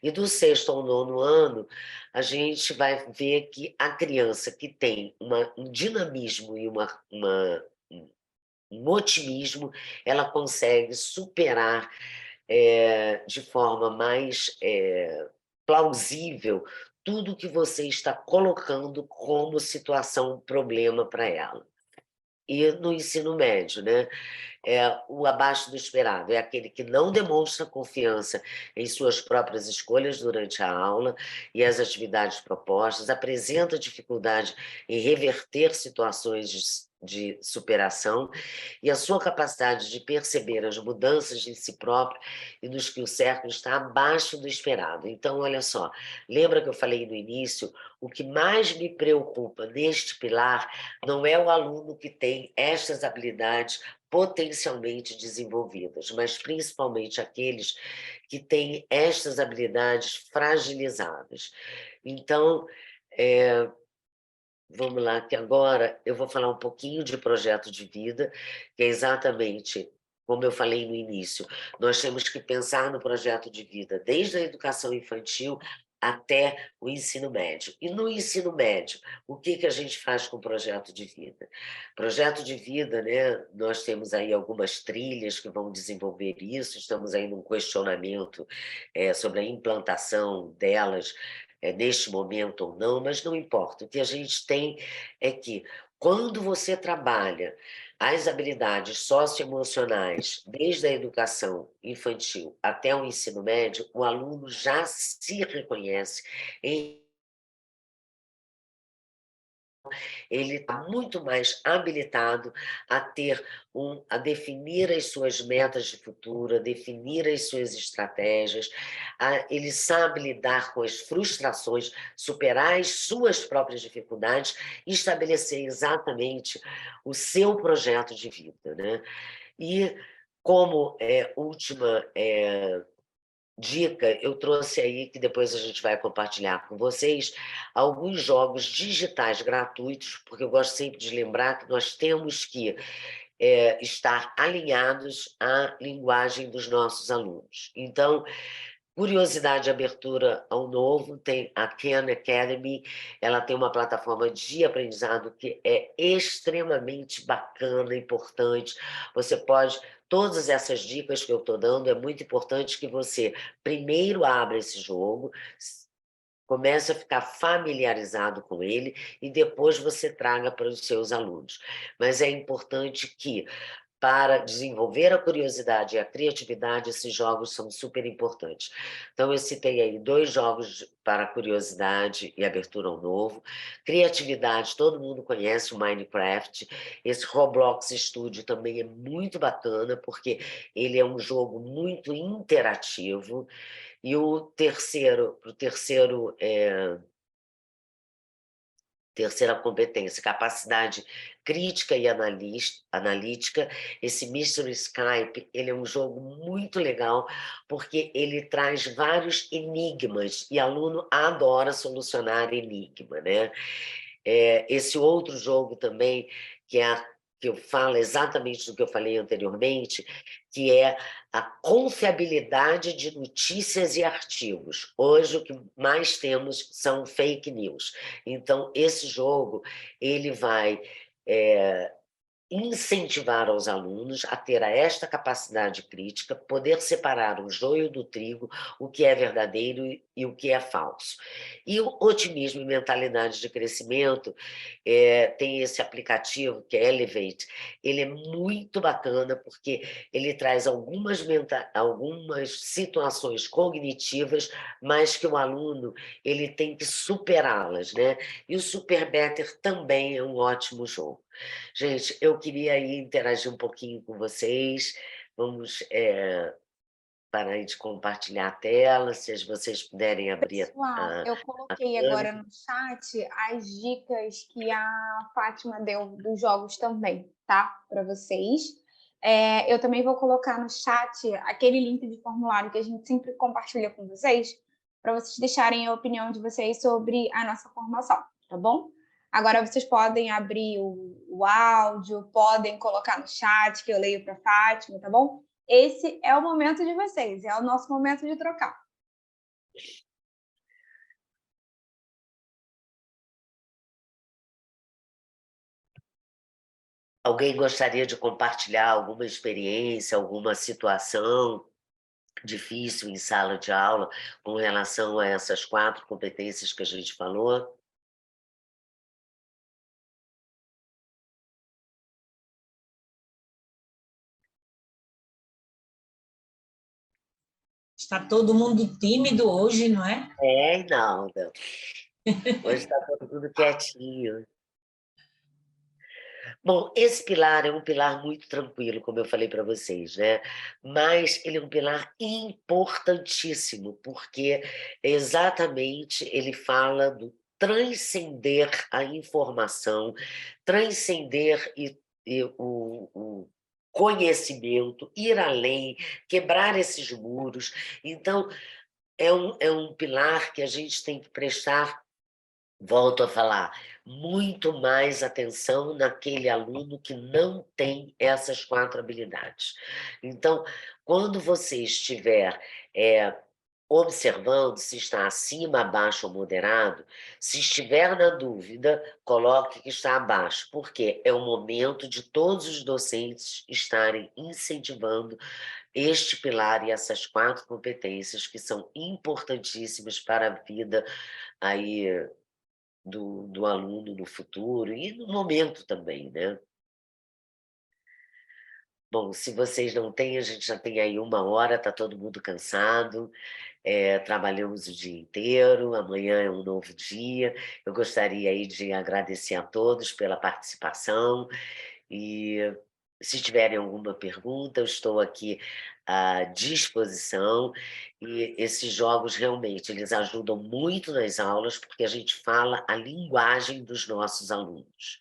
E do sexto ao nono ano, a gente vai ver que a criança que tem um dinamismo e um otimismo, ela consegue superar de forma mais plausível tudo que você está colocando como situação, problema para ela. E no ensino médio, né? O abaixo do esperado é aquele que não demonstra confiança em suas próprias escolhas durante a aula e as atividades propostas, apresenta dificuldade em reverter situações de superação e a sua capacidade de perceber as mudanças em si próprio e nos que o cercam está abaixo do esperado. Então, olha só, lembra que eu falei no início, o que mais me preocupa neste pilar não é o aluno que tem estas habilidades potencialmente desenvolvidas, mas principalmente aqueles que têm estas habilidades fragilizadas. Então, vamos lá, que agora eu vou falar um pouquinho de projeto de vida, que é exatamente como eu falei no início, nós temos que pensar no projeto de vida desde a educação infantil até o ensino médio. E no ensino médio, o que a gente faz com o projeto de vida? Projeto de vida, né? Nós temos aí algumas trilhas que vão desenvolver isso, estamos aí num questionamento sobre a implantação delas neste momento ou não, mas não importa. O que a gente tem é que, quando você trabalha as habilidades socioemocionais, desde a educação infantil até o ensino médio, o aluno já se reconhece em ele está muito mais habilitado a a definir as suas metas de futuro, a definir as suas estratégias, ele sabe lidar com as frustrações, superar as suas próprias dificuldades e estabelecer exatamente o seu projeto de vida, né? E como última dica, eu trouxe aí, que depois a gente vai compartilhar com vocês, alguns jogos digitais gratuitos, porque eu gosto sempre de lembrar que nós temos que estar alinhados à linguagem dos nossos alunos. Então, Curiosidade e abertura ao novo, tem a Khan Academy, ela tem uma plataforma de aprendizado que é extremamente bacana, importante. Você pode, todas essas dicas que eu estou dando, é muito importante que você primeiro abra esse jogo, comece a ficar familiarizado com ele e depois você traga para os seus alunos. Mas é importante que, para desenvolver a curiosidade e a criatividade, esses jogos são super importantes. Então, eu citei aí 2 jogos para curiosidade e abertura ao novo. Criatividade, todo mundo conhece o Minecraft. Esse Roblox Studio também é muito bacana, porque ele é um jogo muito interativo. E o terceiro, terceira competência, capacidade crítica e analítica. Esse Mystery Skype, ele é um jogo muito legal, porque ele traz vários enigmas, e aluno adora solucionar enigma, né? Esse outro jogo também, que eu falo exatamente do que eu falei anteriormente, que é a confiabilidade de notícias e artigos. Hoje, o que mais temos são fake news. Então, esse jogo, ele vai incentivar os alunos a ter esta capacidade crítica, poder separar o joio do trigo, o que é verdadeiro e o que é falso. E o otimismo e mentalidade de crescimento, tem esse aplicativo que é Elevate, ele é muito bacana porque ele traz algumas situações cognitivas, mas que o aluno ele tem que superá-las, né? E o Super Better também é um ótimo jogo. Gente, eu queria aí interagir um pouquinho com vocês. Vamos parar aí de compartilhar a tela, se vocês puderem abrir Pessoal, eu a coloquei câmera. agora no chat as dicas que a Fátima deu dos jogos também, tá? Para vocês. Eu também vou colocar no chat aquele link de formulário que a gente sempre compartilha com vocês, para vocês deixarem a opinião de vocês sobre a nossa formação, tá bom? Agora vocês podem abrir o áudio, podem colocar no chat, que eu leio para a Fátima, tá bom? Esse é o momento de vocês, é o nosso momento de trocar. Alguém gostaria de compartilhar alguma experiência, alguma situação difícil em sala de aula com relação a essas 4 competências que a gente falou? Está todo mundo tímido hoje, não é? Não. Hoje está todo mundo quietinho. Bom, esse pilar é um pilar muito tranquilo, como eu falei para vocês, né? Mas ele é um pilar importantíssimo, porque exatamente ele fala do transcender a informação, transcender o conhecimento, ir além, quebrar esses muros. Então, é um pilar que a gente tem que prestar, volto a falar, muito mais atenção naquele aluno que não tem essas 4 habilidades. Então, quando você estiver observando se está acima, abaixo ou moderado, se estiver na dúvida, coloque que está abaixo, porque é o momento de todos os docentes estarem incentivando este pilar e essas 4 competências que são importantíssimas para a vida aí do aluno no futuro e no momento também, né? Bom, se vocês não têm, a gente já tem aí 1 hora, está todo mundo cansado, trabalhamos o dia inteiro, amanhã é um novo dia. Eu gostaria aí de agradecer a todos pela participação e se tiverem alguma pergunta, eu estou aqui à disposição. E esses jogos realmente eles ajudam muito nas aulas, porque a gente fala a linguagem dos nossos alunos.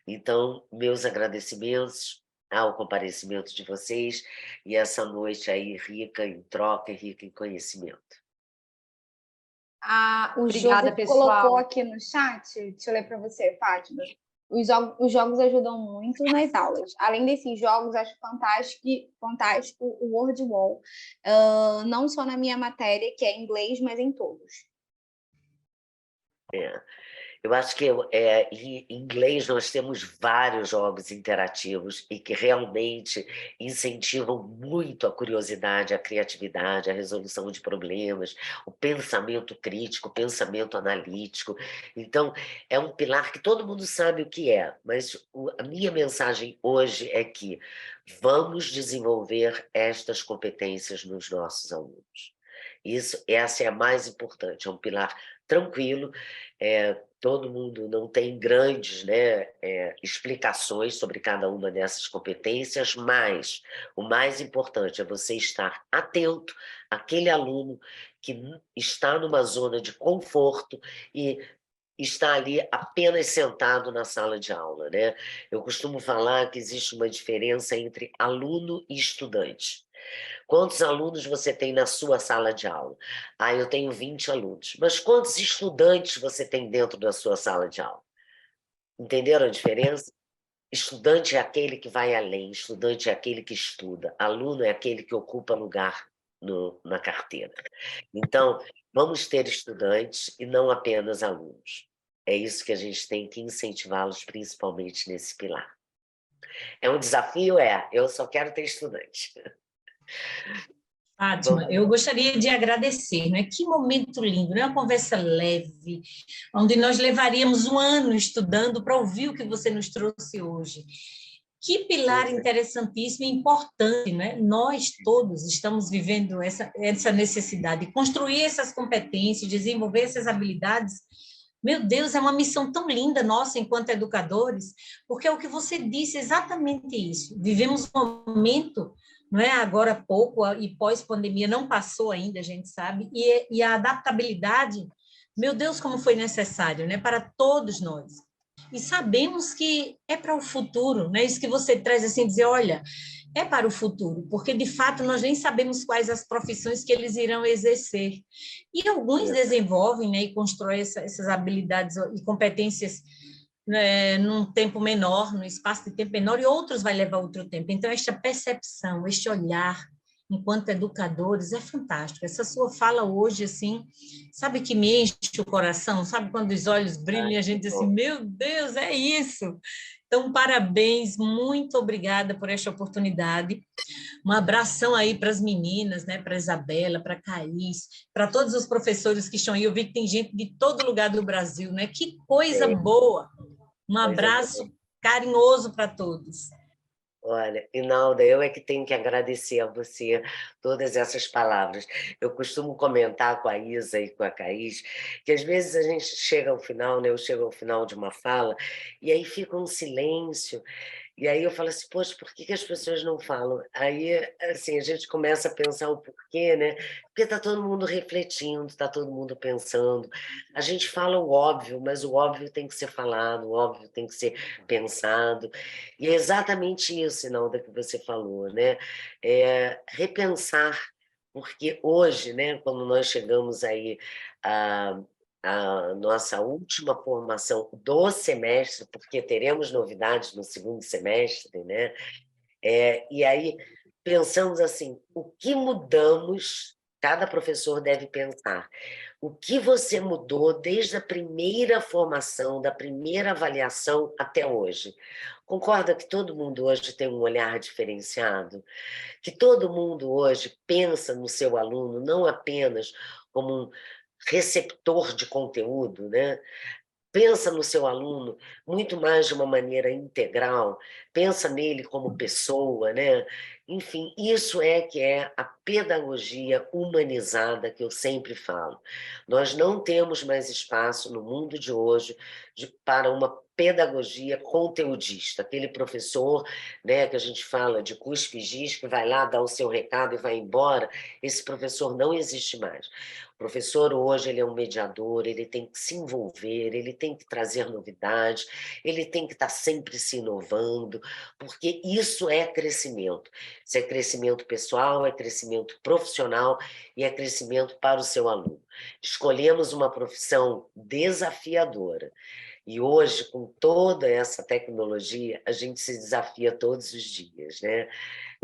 Então, meus agradecimentos ao comparecimento de vocês e essa noite aí rica em troca e rica em conhecimento. O Obrigada, José pessoal. colocou aqui no chat, deixa eu ler para você, Fátima. Os jogos ajudam muito nas aulas. Além desses jogos, acho fantástico o Word Wall. Não só na minha matéria, que é inglês, mas em todos. Eu acho que em inglês nós temos vários jogos interativos e que realmente incentivam muito a curiosidade, a criatividade, a resolução de problemas, o pensamento crítico, o pensamento analítico. Então, é um pilar que todo mundo sabe o que é, mas a minha mensagem hoje é que vamos desenvolver estas competências nos nossos alunos. Essa é a mais importante, é um pilar tranquilo, todo mundo não tem grandes, né, explicações sobre cada uma dessas competências, mas o mais importante é você estar atento àquele aluno que está numa zona de conforto e está ali apenas sentado na sala de aula, né? Eu costumo falar que existe uma diferença entre aluno e estudante. Quantos alunos você tem na sua sala de aula? Eu tenho 20 alunos. Mas quantos estudantes você tem dentro da sua sala de aula? Entenderam a diferença? Estudante é aquele que vai além, estudante é aquele que estuda, aluno é aquele que ocupa lugar na carteira. Então, vamos ter estudantes e não apenas alunos. É isso que a gente tem que incentivá-los, principalmente nesse pilar. É um desafio? Eu só quero ter estudante. Fátima, eu gostaria de agradecer, né? Que momento lindo, né? Uma conversa leve, onde nós levaríamos um ano estudando para ouvir o que você nos trouxe hoje. Que pilar interessantíssimo e importante, né? Nós todos estamos vivendo essa necessidade de construir essas competências, desenvolver essas habilidades. Meu Deus, é uma missão tão linda nossa enquanto educadores, porque é o que você disse exatamente isso. Vivemos um momento, não é agora há pouco, e pós-pandemia não passou ainda, a gente sabe, e a adaptabilidade, meu Deus, como foi necessário, né, para todos nós. E sabemos que é para o futuro, né? Isso que você traz assim, dizer, olha, é para o futuro, porque de fato nós nem sabemos quais as profissões que eles irão exercer. E alguns desenvolvem, né, e constroem essas habilidades e competências, né, num tempo menor, num espaço de tempo menor, e outros vai levar outro tempo. Então, esta percepção, este olhar, enquanto educadores, é fantástico. Essa sua fala hoje, assim, sabe que me enche o coração? Sabe quando os olhos brilham e a gente diz assim, meu Deus, é isso! Então, parabéns, muito obrigada por esta oportunidade. Um abração aí para as meninas, né, para a Isabela, para a Caís, para todos os professores que estão aí. Eu vi que tem gente de todo lugar do Brasil, né? Que coisa boa! Um abraço carinhoso para todos. Olha, Inalda, eu é que tenho que agradecer a você todas essas palavras. Eu costumo comentar com a Isa e com a Caís que às vezes a gente chega ao final, né? Eu chego ao final de uma fala e aí fica um silêncio. E aí eu falo assim, poxa, por que as pessoas não falam? Aí, assim, a gente começa a pensar o porquê, né? Porque está todo mundo refletindo, está todo mundo pensando. A gente fala o óbvio, mas o óbvio tem que ser falado, o óbvio tem que ser pensado. E é exatamente isso, Inalda, que você falou, né? Repensar, porque hoje, né, quando nós chegamos aí a nossa última formação do semestre, porque teremos novidades no segundo semestre, né? E aí pensamos assim, o que mudamos, cada professor deve pensar, o que você mudou desde a primeira formação, da primeira avaliação até hoje? Concorda que todo mundo hoje tem um olhar diferenciado? Que todo mundo hoje pensa no seu aluno não apenas como um receptor de conteúdo, né? Pensa no seu aluno muito mais de uma maneira integral, pensa nele como pessoa, né? Enfim, isso é que é a pedagogia humanizada que eu sempre falo. Nós não temos mais espaço no mundo de hoje para uma pedagogia conteudista, aquele professor, né, que a gente fala de cuspe-giz, que vai lá dar o seu recado e vai embora, esse professor não existe mais. O professor hoje ele é um mediador, ele tem que se envolver, ele tem que trazer novidades, ele tem que estar sempre se inovando, porque isso é crescimento. Isso é crescimento pessoal, é crescimento profissional e é crescimento para o seu aluno. Escolhemos uma profissão desafiadora. E hoje, com toda essa tecnologia, a gente se desafia todos os dias, né?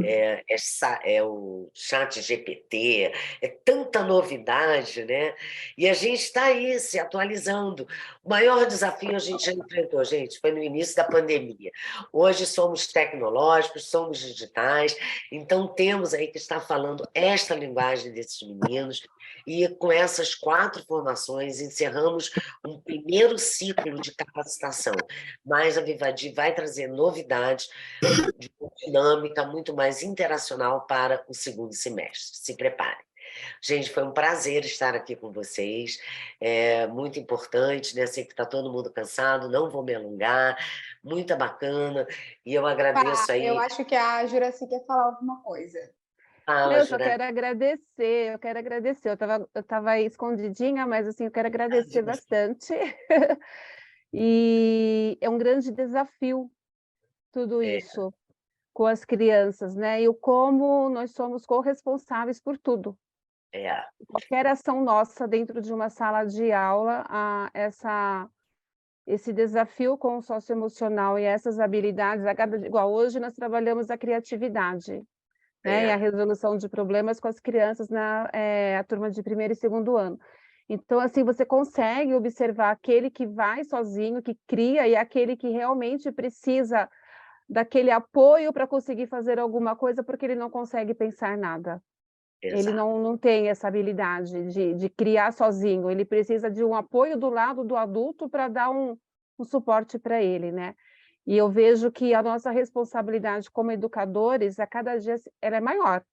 É o chat GPT, é tanta novidade, né? E a gente está aí se atualizando. O maior desafio a gente já enfrentou, gente, foi no início da pandemia. Hoje somos tecnológicos, somos digitais, então temos aí que estar falando esta linguagem desses meninos, e com essas 4 formações encerramos um primeiro ciclo de capacitação. Mas a Vivadi vai trazer novidades de uma dinâmica muito mais interacional para o segundo semestre. Se preparem. Gente, foi um prazer estar aqui com vocês, é muito importante, né? Sei que está todo mundo cansado, não vou me alongar, muito bacana, e eu agradeço aí... Eu acho que a Juraci quer falar alguma coisa. Fala, Eu só Juraci. quero agradecer, eu tava escondidinha, mas assim, eu quero agradecer bastante. E é um grande desafio tudo isso com as crianças, né? E o como nós somos corresponsáveis por tudo. Qualquer ação nossa dentro de uma sala de aula, esse desafio com o socioemocional e essas habilidades, igual hoje nós trabalhamos a criatividade, né? E a resolução de problemas com as crianças a turma de 1º e 2º ano. Então, assim, você consegue observar aquele que vai sozinho, que cria, e aquele que realmente precisa daquele apoio para conseguir fazer alguma coisa, porque ele não consegue pensar nada. Exato. Ele não tem essa habilidade de criar sozinho, ele precisa de um apoio do lado do adulto para dar um suporte para ele, né? E eu vejo que a nossa responsabilidade como educadores, a cada dia, ela é maior.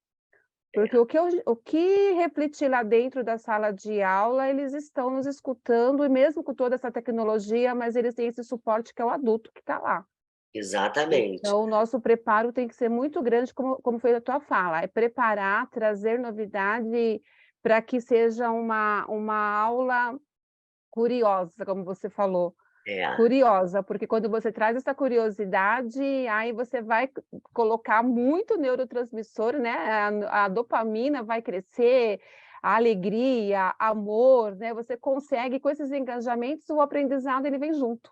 Porque o que refletir lá dentro da sala de aula, eles estão nos escutando, e mesmo com toda essa tecnologia, mas eles têm esse suporte que é o adulto que está lá. Exatamente. Então, o nosso preparo tem que ser muito grande, como foi a tua fala, é preparar, trazer novidade para que seja uma aula curiosa, como você falou. Curiosa, porque quando você traz essa curiosidade, aí você vai colocar muito neurotransmissor, né? A dopamina vai crescer, a alegria, amor, né? Você consegue, com esses engajamentos, o aprendizado ele vem junto.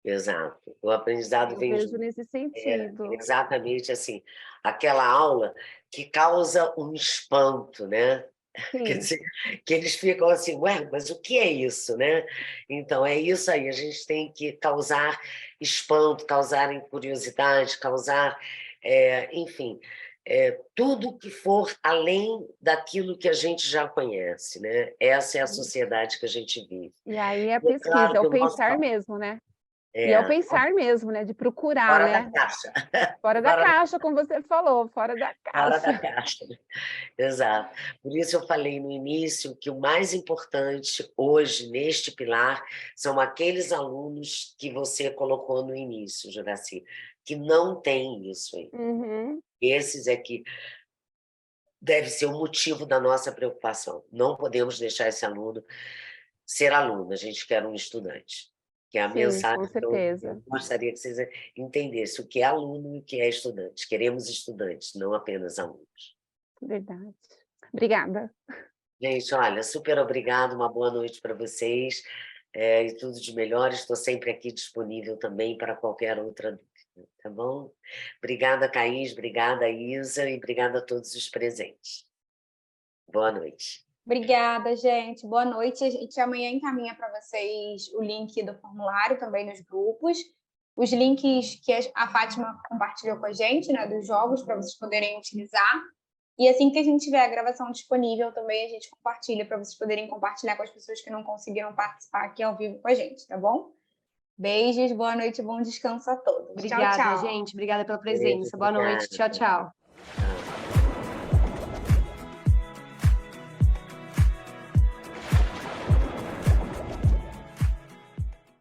Exato, o aprendizado Eu vem vejo junto. nesse sentido. Exatamente assim, aquela aula que causa um espanto, né? Quer Sim. dizer, que eles ficam assim, ué, mas o que é isso, né? Então, é isso aí, a gente tem que causar espanto, causar curiosidade, causar, enfim, tudo que for além daquilo que a gente já conhece, né? Essa é a sociedade que a gente vive. E aí a E é claro pesquisa, é que o o nosso... pensar mesmo, né? E é o pensar mesmo, né? De procurar, fora né? da caixa. Fora da caixa, como você falou, fora da Fora da caixa. caixa. Exato. Por isso eu falei no início que o mais importante hoje, neste pilar, são aqueles alunos que você colocou no início, Juraci, que não têm isso aí. Uhum. Esses é que deve ser o motivo da nossa preocupação. Não podemos deixar esse aluno ser aluno, a gente quer um estudante. Que é a Sim, mensagem com que eu certeza. gostaria que vocês entendessem, o que é aluno e o que é estudante. Queremos estudantes, não apenas alunos. Verdade. Obrigada. Gente, olha, super obrigado, uma boa noite para vocês, e tudo de melhor. Estou sempre aqui disponível também para qualquer outra dúvida, tá bom? Obrigada, Caís, obrigada, Isa, e obrigada a todos os presentes. Boa noite. Obrigada, gente. Boa noite. A gente amanhã encaminha para vocês o link do formulário também nos grupos. Os links que a Fátima compartilhou com a gente, né, dos jogos, para vocês poderem utilizar. E assim que a gente tiver a gravação disponível, também a gente compartilha, para vocês poderem compartilhar com as pessoas que não conseguiram participar aqui ao vivo com a gente, tá bom? Beijos, boa noite, bom descanso a todos. Obrigada, tchau, tchau. gente. Obrigada pela presença. Boa noite. Tchau, tchau.